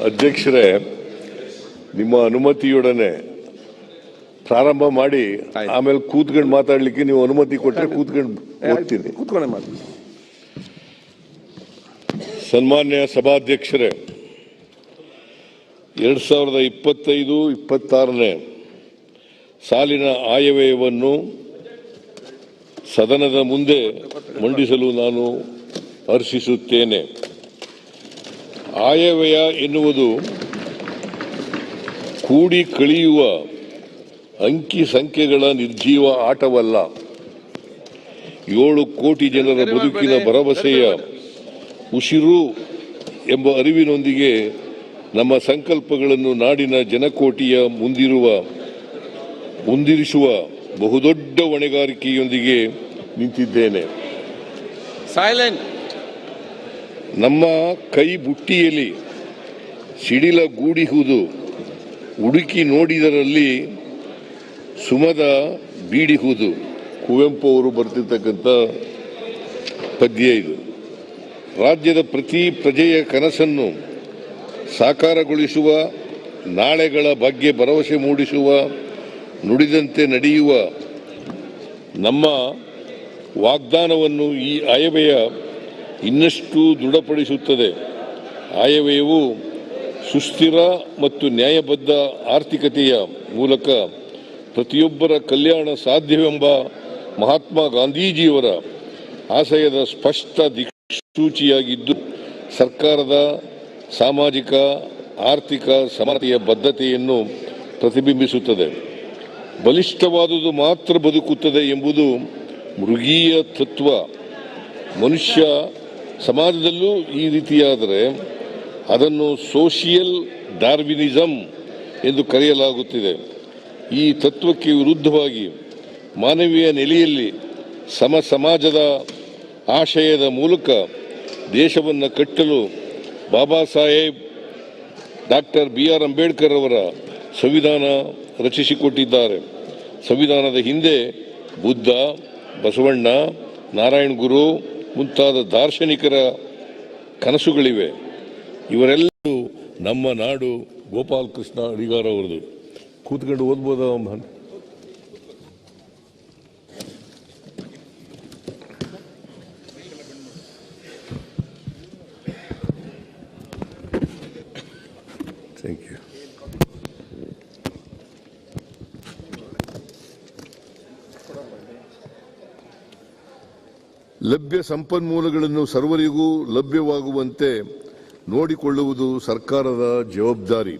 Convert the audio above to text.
ಅಧ್ಯಕ್ಷರೇ, ನಿಮ್ಮ ಅನುಮತಿಯೊಡನೆ ಪ್ರಾರಂಭ ಮಾಡಿ ಆಮೇಲೆ ಕೂತ್ಕೊಂಡು ಮಾತಾಡಲಿಕ್ಕೆ ನೀವು ಅನುಮತಿ ಕೊಟ್ಟರೆ ಕೂತ್ಕೊಂಡು ಓದ್ತೀನಿ. ಸನ್ಮಾನ್ಯ ಸಭಾಧ್ಯಕ್ಷರೇ, 2025-26ನೇ ಸಾಲಿನ ಆಯವ್ಯಯವನ್ನು ಸದನದ ಮುಂದೆ ಮಂಡಿಸಲು ನಾನು ಹರ್ಷಿಸುತ್ತೇನೆ. ಆಯವ್ಯಯ ಎನ್ನುವುದು ಕೂಡಿ ಕಳೆಯುವ ಅಂಕಿ ಸಂಖ್ಯೆಗಳ ನಿರ್ಜೀವ ಆಟವಲ್ಲ. 7 ಕೋಟಿ ಜನರ ಬದುಕಿನ ಭರವಸೆಯ ಉಸಿರು ಎಂಬ ಅರಿವಿನೊಂದಿಗೆ ನಮ್ಮ ಸಂಕಲ್ಪಗಳನ್ನು ನಾಡಿನ ಜನಕೋಟಿಯ ಮುಂದಿರಿಸುವ ಬಹುದೊಡ್ಡ ಹೊಣೆಗಾರಿಕೆಯೊಂದಿಗೆ ನಿಂತಿದ್ದೇನೆ. ನಮ್ಮ ಕೈ ಬುಟ್ಟಿಯಲ್ಲಿ ಸಿಡಿಲ ಗೂಡಿಹುದು, ಹುಡುಕಿ ನೋಡಿದರಲ್ಲಿ ಸುಮದ ಬೀಡಿಹುದು. ಕುವೆಂಪು ಅವರು ಬರೆದಿರ್ತಕ್ಕಂಥ ಪದ್ಯ ಇದು. ರಾಜ್ಯದ ಪ್ರತಿ ಪ್ರಜೆಯ ಕನಸನ್ನು ಸಾಕಾರಗೊಳಿಸುವ, ನಾಳೆಗಳ ಬಗ್ಗೆ ಭರವಸೆ ಮೂಡಿಸುವ, ನುಡಿದಂತೆ ನಡೆಯುವ ನಮ್ಮ ವಾಗ್ದಾನವನ್ನು ಈ ಆಯವ್ಯಯ ಇನ್ನಷ್ಟು ದೃಢಪಡಿಸುತ್ತದೆ. ಆಯವ್ಯಯವು ಸುಸ್ಥಿರ ಮತ್ತು ನ್ಯಾಯಬದ್ಧ ಆರ್ಥಿಕತೆಯ ಮೂಲಕ ಪ್ರತಿಯೊಬ್ಬರ ಕಲ್ಯಾಣ ಸಾಧ್ಯವೆಂಬ ಮಹಾತ್ಮ ಗಾಂಧೀಜಿಯವರ ಆಶಯದ ಸ್ಪಷ್ಟ ದಿಕ್ಸೂಚಿಯಾಗಿದ್ದು, ಸರ್ಕಾರದ ಸಾಮಾಜಿಕ ಆರ್ಥಿಕ ಸಮಾನತೆಯ ಬದ್ಧತೆಯನ್ನು ಪ್ರತಿಬಿಂಬಿಸುತ್ತದೆ. ಬಲಿಷ್ಠವಾದುದು ಮಾತ್ರ ಬದುಕುತ್ತದೆ ಎಂಬುದು ಮೃಗೀಯ ತತ್ವ. ಮನುಷ್ಯ ಸಮಾಜದಲ್ಲೂ ಈ ರೀತಿಯಾದರೆ ಅದನ್ನು ಸೋಷಿಯಲ್ ಡಾರ್ವಿನಿಸಂ ಎಂದು ಕರೆಯಲಾಗುತ್ತಿದೆ. ಈ ತತ್ವಕ್ಕೆ ವಿರುದ್ಧವಾಗಿ ಮಾನವೀಯ ನೆಲೆಯಲ್ಲಿ ಸಮಾಜದ ಆಶಯದ ಮೂಲಕ ದೇಶವನ್ನು ಕಟ್ಟಲು ಬಾಬಾ ಸಾಹೇಬ್ ಡಾಕ್ಟರ್ BR ಅಂಬೇಡ್ಕರ್ ಅವರ ಸಂವಿಧಾನ ರಚಿಸಿಕೊಟ್ಟಿದ್ದಾರೆ. ಸಂವಿಧಾನದ ಹಿಂದೆ ಬುದ್ಧ, ಬಸವಣ್ಣ, ನಾರಾಯಣ ಗುರು ಮುಂತಾದ ದಾರ್ಶನಿಕರ ಕನಸುಗಳಿವೆ. ಇವರೆಲ್ಲರೂ ನಮ್ಮ ನಾಡು. ಗೋಪಾಲ್ ಕೃಷ್ಣ ಅಡಿಗಾರ ಅವರದು. ಕೂತ್ಕೊಂಡು ಓದ್ಬೋದ? Thank you. ಲಭ್ಯ ಸಂಪನ್ಮೂಲಗಳನ್ನು ಸರ್ವರಿಗೂ ಲಭ್ಯವಾಗುವಂತೆ ನೋಡಿಕೊಳ್ಳುವುದು ಸರ್ಕಾರದ ಜವಾಬ್ದಾರಿ.